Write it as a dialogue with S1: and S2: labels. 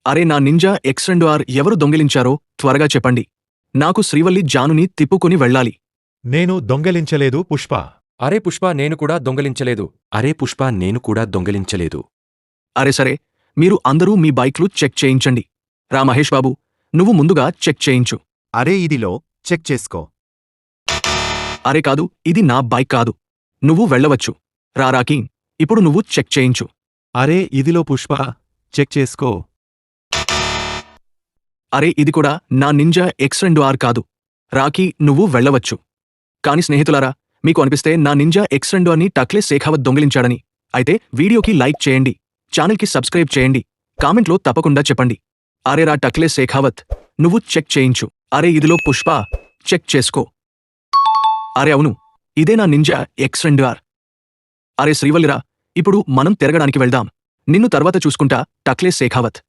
S1: అరే నా ninja X2R ఎవరు దొంగిలించారో త్వరగా చెప్పండి. నాకు శ్రీవల్లి జానుని తిప్పుకొని వెళ్ళాలి.
S2: నేను దొంగలించలేదు పుష్ప.
S3: అరే పుష్ప నేను కూడా దొంగలించలేదు.
S4: అరే పుష్ప నేను కూడా దొంగిలించలేదు.
S1: అరే సరే, మీరు అందరూ మీ బైక్లు చెక్ చేయించండి. రా మహేష్ బాబు, నువ్వు ముందుగా చెక్ చేయించు.
S5: అరే ఇదిలో చెక్ చేసుకో.
S1: అరే కాదు, ఇది నా బైక్ కాదు. నువ్వు వెళ్ళవచ్చు. రా రాకీ, ఇప్పుడు నువ్వు చెక్ చేయించు.
S2: అరే ఇదిలో పుష్ప, చెక్ చేసుకో.
S1: అరే ఇది కూడా నా నింజా X2R కాదు. రాకీ, నువ్వు వెళ్ళవచ్చు. కాని స్నేహితులారా, మీకు అనిపిస్తే నా నింజా X2Rని టక్లే శేఖావత్ దొంగిలించాడని అయితే వీడియోకి లైక్ చేయండి, ఛానల్కి సబ్స్క్రైబ్ చేయండి, కామెంట్లో తప్పకుండా చెప్పండి. అరే రా టక్లే శేఖావత్, నువ్వు చెక్ చేయించు. అరే ఇదిలో పుష్ప, చెక్ చేసుకో. అరే అవును, ఇదే నా నింజా X2R. అరే శ్రీవల్లిరా, ఇప్పుడు మనం తిరగడానికి వెళ్దాం. నిన్ను తర్వాత చూసుకుంటా టక్లే శేఖావత్.